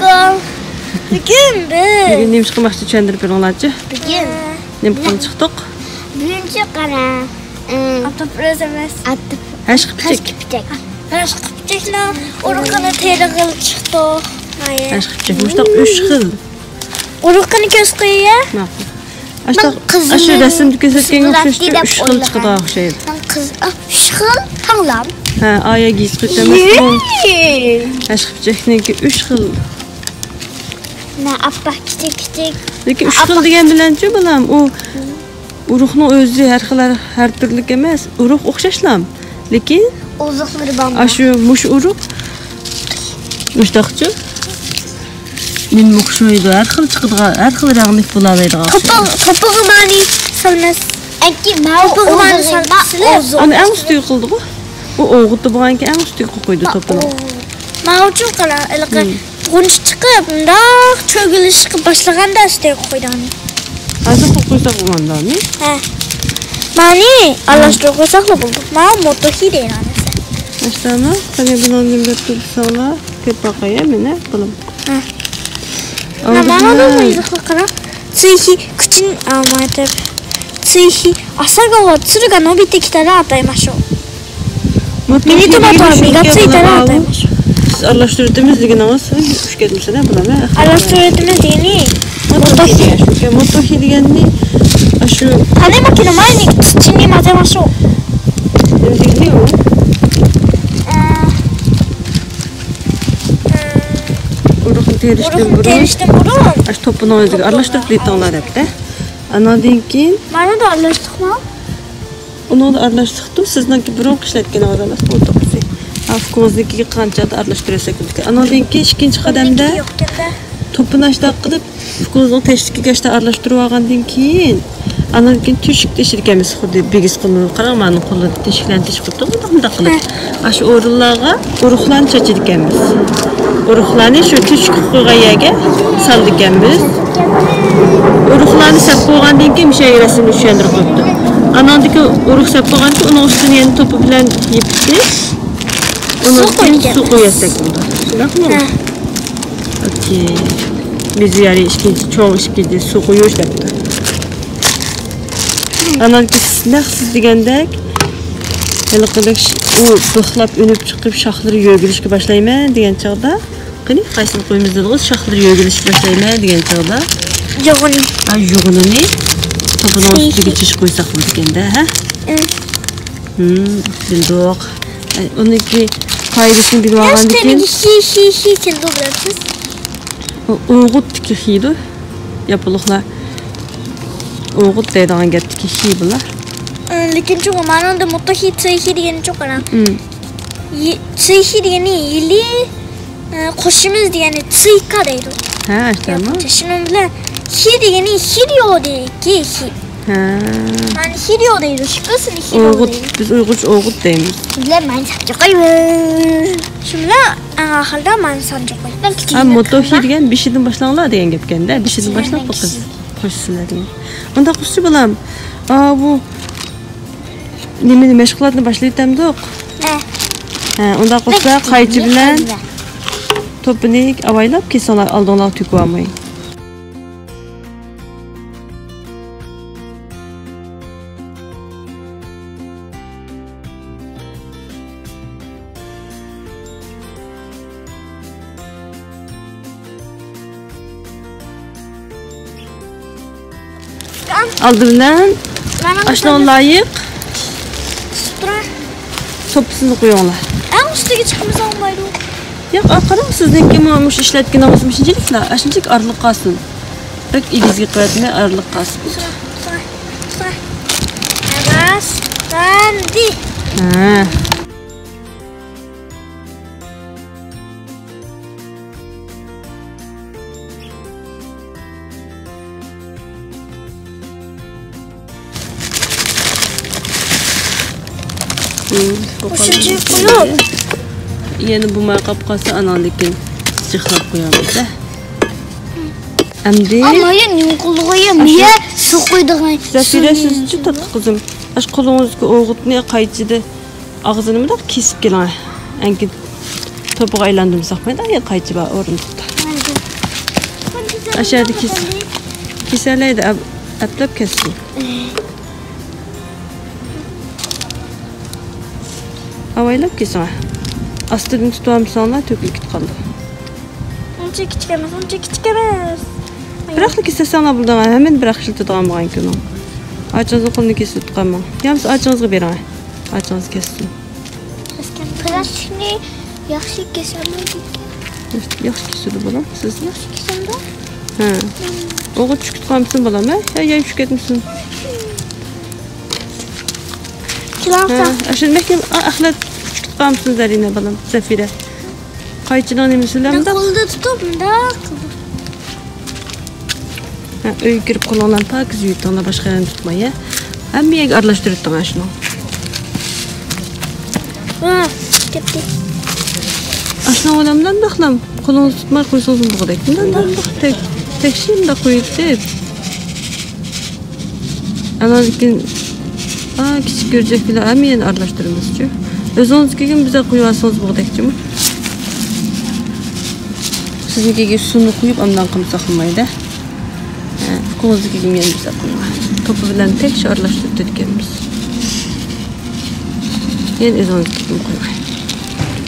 Assalamualaikum. Bugün neymiş kılmakçı çendirip olacak? Bugün. Ne bu çıktık? Bugün çıkana. Atıp özemez. Atıp. Aşk picek. Aşk picekler. Orukana teragıl çıktı. Hayır. Aşk picek. Muştak 3 xil. Orukana göz koyuyor. Aşı resim dükezetken okşuştu 3 xil çıktı okşaydı. Kız 3 xil tanlam. Ha, aya giyiz kutlamaz. Aşk picekneki 3 xil. Ne abba kiçik. Lekin 3 xil degan bilanchi balam o uruqning o'zi har turlik emas. Uruq o'xshashlam. Lekin ozuqlari bormi? Aşı mush uruq. Mushtaqchi. Men o'xshaydi. Har xil chiqadigan, har xil ranglik bo'laveradi. Topuğu mani salmas. Akki topuğu mani salmas. Ana eng usti qildi-ku. O o'g'itdi bo'lganki eng usti qo'ydi topini. Mavjud qala, ilqi Qunç chiqib, bundoq cho'g'ilishga boshlaganda ustiga qo'ydim. Hozir qo'ysak bo'lgandami? Ha. Mani alashtirib qo'ysak bo'ldi. Men motohi deyman. Mashallah, qani buni nimga tursanglar, kepaqaya meni qilim. Ha. Mana da izohla qara. Tsuhi kuchin amatib. Tsuhi asaga wa tsuruga nobite kitara ataymashou. Mini tomato ga tsuitara ataymashou. Aralashtirdiğimiz deganimiz xush kelibsizlar bularni. Aralashtirdiğimiz degani motohi degani shu qanday makina mayni tuchini mazamashou. Degani u. Uruqni terishdan burun. Ash topini o'ziga aralashtirib deytanglar debdi. Anadan keyin mana da aralashtirma. Uni aralashtirdi, sizniki burun qishlatgan odamlar o'tiribsiz. Afkoznikiga qancha aralashtirsak bo'ladi. Anadan keyin ikkinchi qadamda to'pini ashtaq qilib, afkozning teshkiga ashta aralashtirib olgandan keyin anadan keyin tushik teshirkamiz xuddi bigiz qilib, qarang meni qo'lda teshiklantish qilib, bunda qilib. Shu o'rinlarga uruqlarni chachirganmiz. Uruqlarni shu tushik qo'ygan yerga saldiganmiz. Uruqlarni sap qo'ygandan keyin mushayrasini tushuntirib qo'yibdi. Anadan keyin uruq sap qo'ygandan keyin uning ustini yana to'pi bilan yepdi. Onu su koyasak bunda. Şunaqmi? Okey. Biz yarı çoğu işkide su koyuyoruz da. Anan siz degandek Haliqidek u bıxlab önüb chiqib shoxlari yo'g'ilishga boshlayman degan chaqda, qani qaysini qo'yimiz dedingiz, shoxlari yo'g'ilishga boshlayman degan chaqda. Yo'g'ini. Yo'g'ini to'pini ustiga chish qo'ysak bo'lar ekanda, ha? Bildoq. Uniki qaydasini bilib olgandan keyin sen bilasiz. O'g'it tikihiydi. Yapılıqlar. O'g'it deydigan gap tikihiy bular. Lekin cho'q ma'noda motohi tsuhi degani cho'q qara. Tsuhi degani yili qo'shimiz degani tsika deydi. Ha, aytdimi? Shuni bilan hi degani hiryo deyki hi. Ha. Mani hiryo deydi. Shukasini hiryo deydi. Biz Uyg'urcha o'g'it deymiz. Bizlar men sancha qo'ymiz. Shu bilan oxirida men sancha qo'ydim. Ha, motohi degan beshidan boshlanglar degan gapkanda. Beshidan boshlab qiz qo'shsinlar degan. Unda qo'shchi bilan bu nimani mashg'ulotni boshlaytamdiq. Ha, unda qo'shsa qaychi bilan to'pini avaylab kesalar oldinlar to'kib olmay. Aldı bilan ashdan layık to'pisini qo'yinglar. Eng ustiga chiqimiz olmaydi. Yo'q, qarang sizniki mush ishlatganimiz mishinchiliklar, ashunchalik arliq qolsin. Bir igizga qo'yatmay arliq qolsin. Agas, bandi. Ha. Qo'shimcha qo'yib. Yana bu mayqab qolsa anandikin chiqlab qo'yamiz. Amdi. Ama nim qo'lg'oyim, miya suv qo'ydigan. Zafira sizchi tatlı qizim. Ash qo'lingizga o'g'itni qaychida og'zini bundoq kesib keling. Anki to'piga aylantirsak mayda, qaychi bor o'rindiqda. aşağıda keserleydi atlap kessin. Avaylap kesin. Astıdan tutamsanlar tökülüp kaldı. Onca küçük emez. Bıraklı kesesana buradan hemen bırakışlı tutamağın ki onu. Açınızı kolunu kesip tutamağın. Yalnız açınızı verin. Açınızı kessin. Plastikni yaxshi kesaman. Yaxshi kesildi bolam. Siz Yaxshi kesamda? ha. Oğul çüküt qalmısın bolam ha? Ya çüküt etmişsin. Kilasa. Aşın mehkem axlat çüküt qalmısın Zarina bolam. Zafira. Qayçıdan emisizlar da? Qo'lda tutib, da qildim. Ha, uyga kirib qo'linglarni pakiz yuvdinglar, boshqa yerni tutmay, ya. Hammaga aralashtirib turgan shuni. Ha, ketdi. Aslında odamdan baxlam, qo'lingizni tutmay qo'ysangiz bo'ladi. Bundan tekshirda qo'yib. Anakin kichik go'rjaklar hammayani aralashtiramiz-chi. O'zingizga biza qo'yib olsangiz bo'ladi-chi. Siznikiga suvni qo'yib, ondan qilsa qilmaydi. Qo'zgiga men biza qo'yib. To'pi bilan tekshir aralashtirib tutganmiz. Yen o'zingizga qo'yib.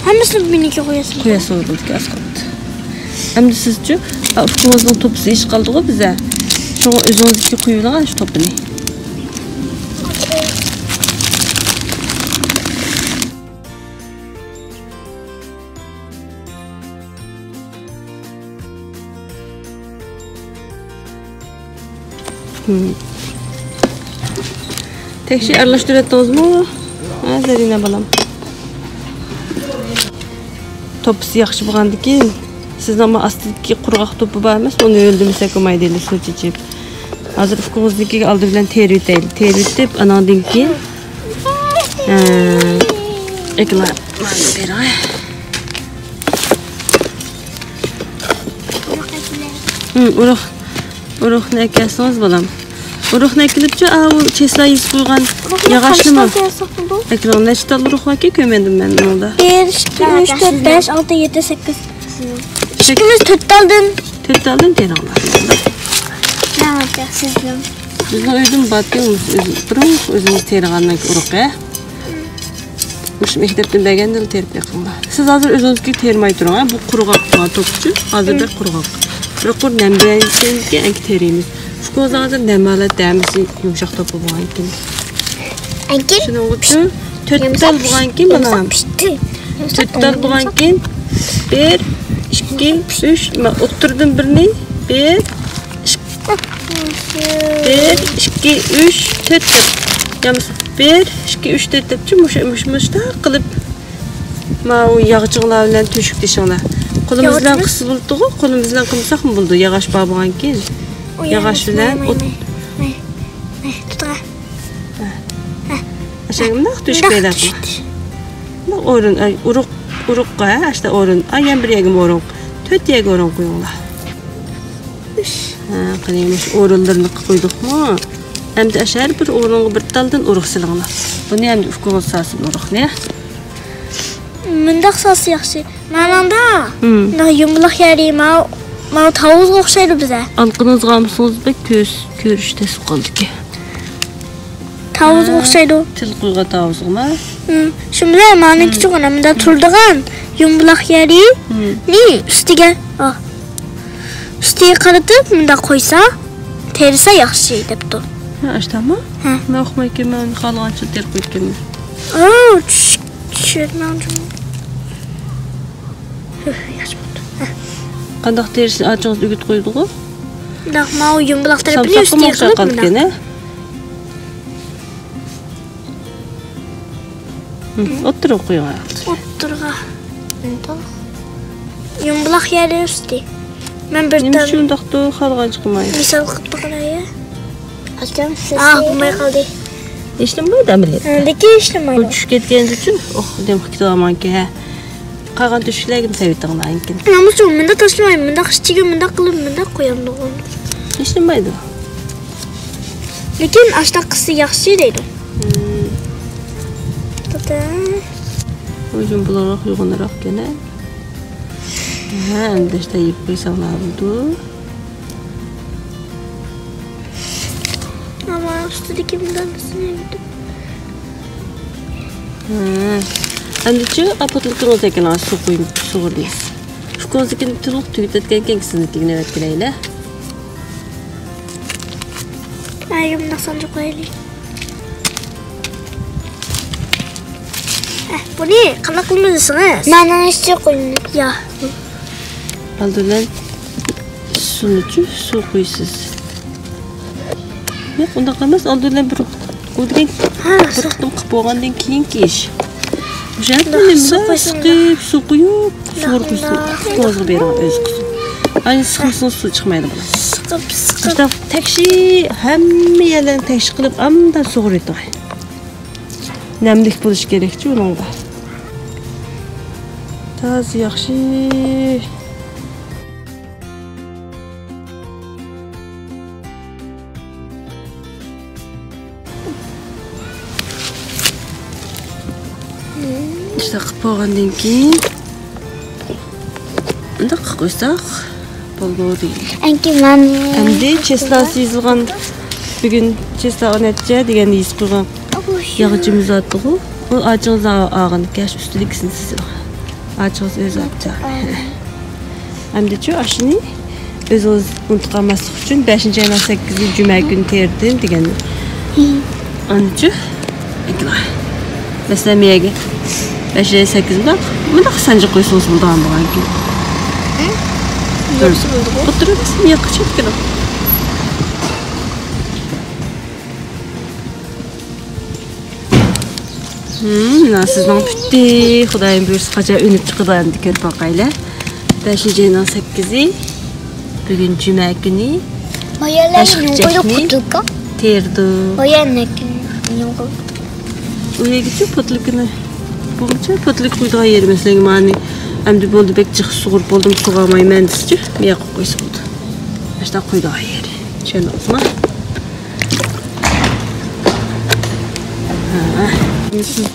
Hammasini meniga qo'yasan. Qo'yasan bo'ldi, asqot. Endi sizchi, qo'zning to'pisi ish qoldi-ku biza. Shuni o'zingizga qo'yib olgan shu to'pini. Tekshir aralashtiryapsizmi? Ha, Zarina bolam. To'pisi yaxshi bo'lgandan siz ham astidagi qurg'oq to'pi bor emas, uni o'ldirmasa ko'maydi, suv ichib. Hozir fuqoznikiga oldi bilan terib deydi. Terib deb anandan keyin ekla mana beray. Uruqni ekasiz bolam. Uruqni ekilibchi, u cheslayib qo'ygan yog'ochnimi? Ekran nechta uruq borki ko'mendim men bunda. 1 2 3 4 5 6 7 8. Ikkimiz 4 aldin. 4 aldin teranglar. Nima sizlar? Bizni o'zim batgan o'zimiz tergandan uruqqa. O'sha maktabdan berganda terib qo'yganlar. Siz hozir o'zingizga termay turing, bu qurg'oq to'pchi, hozirda qurg'oq. Biroq nambrayinki anki terimiz. Fukoz hozir namalar damisi yumshoq to'pi bor ekan. Anki shuning uchun 4 tal bo'lgan keyin mana 4 tal bo'lgan keyin 1 2 3 men o'tirdim birini 1 2 3 4 yamiz 1 2 3 4 debchi mushta qilib mana u yog'chiqlar bilan to'shib deshinglar. Qo'limiz bilan qisib bo'ldi-ku, qo'limiz bilan qilsak ham bo'ldi, yog'och bor bo'lgan keyin. Yog'och bilan tutra. Aşağımda düşüp geldi. Orun uruqqa, işte orun. Ayyan bir yegim orun. 4 yeg orun qo'yinglar. Ha, qaniymiş orunlarni qo'ydikmi? Endi ashar bir orunga bir taldan uruq silinglar. Buni endi ufqoz sasin uruqni. Mundaq sasi yaxshi. Mananda. Yumloq yeri ma tavuzga o'xshaydi biza. Anqinizga olsangiz bek ko'rishda qoldi-ki. Tavuz o'xshaydi. Til qo'ygan tavuzmi? Shunda meni kichig'inamda turdigan yumloq yeri ni ustiga qaratib bunda qo'ysa, terisa yaxshi debdi. Ha, ashtami? Ha. Men o'qmayken men xalqancha ter qo'yganman. Tushunmadim. Yaxshi bo'ldi. Qandoq terisini achingiz o'git qo'ydi-ku? Naq men yumloq tarafini ustiga qilib O'tirib qo'ying. O'tirga. Yumloq yeri usti. Men bir nima shundaqda xalqan chiqmaydi. Misol qilib qaraya. Akam siz. Bo'lmay qoldi. Ishlanmaydi amaliyot. Lekin ishlanmaydi. Tushib ketgani uchun, dem kitomanki. Qolgan tushlarga sevitdilar ekan. Nima uchun menda tashlamayman, menda qichiga menda qilib menda qo'yaman. Ishlanmaydi. Lekin ashtaqisi yaxshi deydi. O'zim bularga uyg'onroq gene. Ha, endi işte yeb qo'ysam bo'ldi. üstündeki müdahale gittim. Andiçi apotluğunuz ekran su koyup soğuruz. Fukozikini tülük tüytetken kengisini evet gireyle. Ayım nasıl koyayım? Bu ne? Kanak olmalısınız. Ben işte koyayım. Ya. Aldılar sunucu su koyusuz. Yok onda kalmaz aldılar bir koyduğun bıraktım kapuğundan keyin kiş. Jantlarım sıkıp su koyup soğur koysun. Kozga verin öz kusun. Aynı sıkımsın su çıkmaydı bana. Sıkıp. İşte tekşi hem yerlerini tekşi kılıp amda soğur etti. Nemlik buluş gerekçi onun da. Taz yaxşı. İşte qıpağandan keyin unda qo'ysak bo'ladi deydi. Anki men Endi cheslasi yozilgan bugun chesla onatcha degan yuz qo'ygan yog'chimiz atdi-ku. Bu acığız ağın kaş üstüliksin siz. Acığız öz atca. Endi-chi aşını özünüz unutqanmaslik uchun 5-nji ayning 8-nji juma kuni terdim degan. Anchi ikna. Mesela miyagi 5-8 bak. Bunda sancı qo'ysangiz bundan bo'lgan ki. Yaxshi bo'ldi. O'tirib miya qilib Sizden bitti. Xudayim buyursa qacha önüp chiqadi endi ko'rib boqaylar. 5-nji ayning 8-i bugun juma kuni. Terdi. Uya gitib potlikini. Bo'g'cha potlik qo'ydigan yer mesela mani. Endi bo'ldi bek chiq sug'urib bo'ldim sug'amayman deschi. Miya qo'yib qo'ysa bo'ldi. Ashta qo'ydigan yer. Tushundingizmi? Siz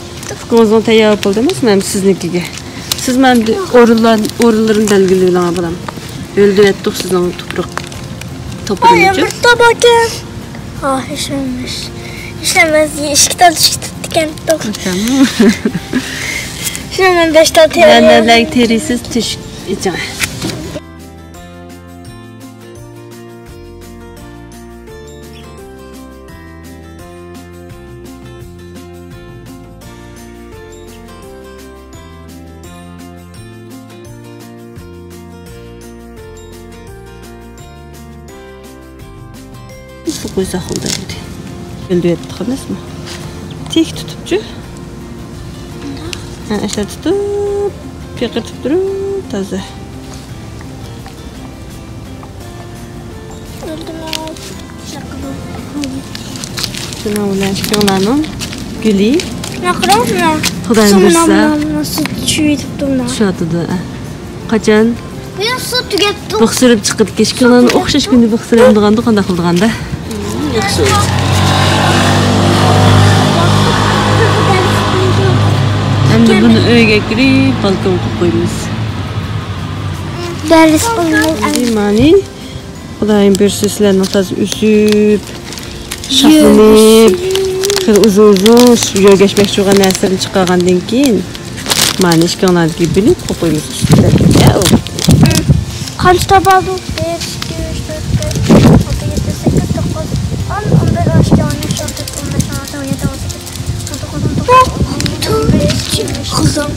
fukozdan tayyor bo'ldingiz, men siznikiga. Siz meni o'rinlarini belgilayman bilan. O'ldiryapti sizning tuproq. To'pirimiz. Tabaka. Ah, işlemiş. İşlemez. İşkital diken tok. Tamam. Şimdi ben 5 tane teri. Ben terisiz tiş için. Su koysak oldu şimdi. Öldürettik mi? Tek tutupçu. İşte tutup, pekir tutup taze. Şuna ulan çıkanların gülü. Ne kadar mı? Xudayim bilsa. Nasıl çüğü tuttum da. Şu atıdı. Kaçan Bu ya su tükettim. bıqsırıp çıkıp keşkanların okşaş günü bıqsırıp dığandı qanda qıldığanda. Yaxşı oldu. Endi bunu öyge kirip balkonga qo'yamiz. Ders qo'yamiz. Mani Xudayim bersa sizlarni toza o'sib, shoxlanib, uzun yo'gashmoqchi bo'lgan narsalarni chiqargandan keyin mani ishkanlarga bilib qo'yamiz ustiga. Qancha tabadu? 1 2 3 4 5 6 7 8 9 10 11 12 13 14 15 16 17 18 Kızım.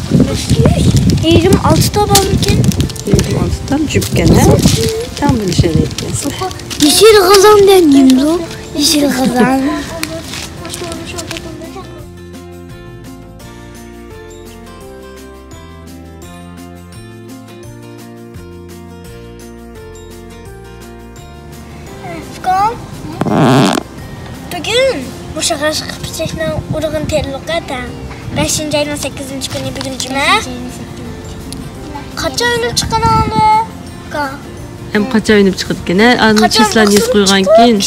26 tabanın ki. 26 tam cüpkene. Tam böyle şey yapıyorsun. Yeşil kazan deneyim lo. Yeşil kazan. Fkan. Bugün bu şaka çıkışına urğun terlikata. 5-nji ayning 8-nji kuni bugun juma. Qancha o'ynab chiqqan oldi? Hem qancha o'ynab chiqdi ekan. Ani cheslarni yuz qo'ygan keyin.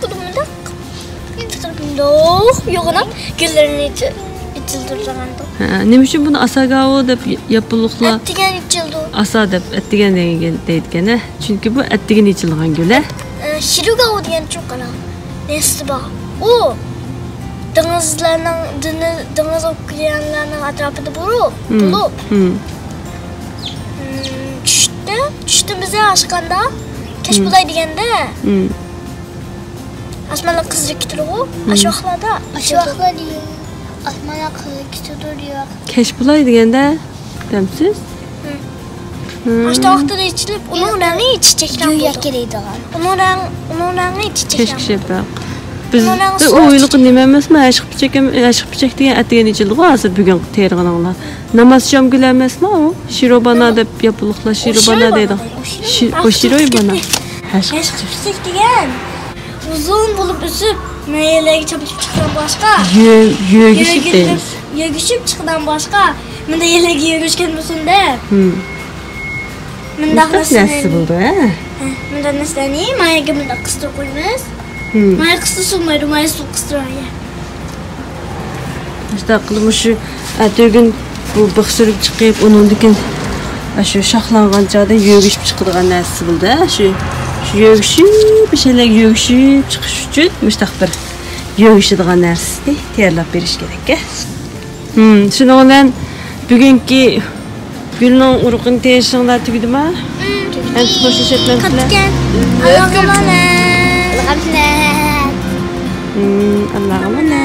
Budumda. Loh, yo'g'ina gullarini ichildirgandi. Nima uchun buni asagao deb yapılıqla Attigan ichildi. asa deb attigan deydi. Chunki bu attigan ichilgan gul. Shirugao degan cho'qala. Nesti bor. O deniz okyanlarının atrafında bulup düştüğümüze aşkanda keş bulay degende asmanla kızcık gidiyor o aşağılarda diyor. Asmana kızık duruyor. Keş bulay degende demsiz? Başta vaxtda içilib, onun rəngi çiçəkdən Güya buldu. gereydi. Onun rəngi çiçəkdən Keşke yapaq. Biz oyluq nima emasmi? Aşıq biçek degan atigan içildi hazır bugün terg'aninglar. Namaz jam gül emasmi o? Shirobana deb yapılıqlar shirobana deydi. O shirobana. Aşıq biçek degan uzun bulup üzüp meyelegi çapışıp çıkıdan başqa Yögüşüp deymiz. Yögüşüp çıkıdan başqa mında yelegi yögüşken bulsun deb mında Nasıl buldu ha? mında nəsəni mayaga mında qıstırıb qoymuş. Maya qıstırılmaydı, maya su qıstırıyor. İşte qılmışı ertəgün bu bıq sürüb çıxıb onun dikin şu şaxlanğan çağda yögüşüp çıxıdığan nəsi buldu ha? Şu yögüşüp bir şeyler yögüşüp çıxış üçün müştaq bir yögüşüdüğən nəsi təyərləb beriş gerek ha? Şimdi ondan bugünkü Gül'ün urukun teşhirler tüydü mü? En hoş etmem Katken. Allah'a emanet. Allah'a emanet. Allah'a emanet.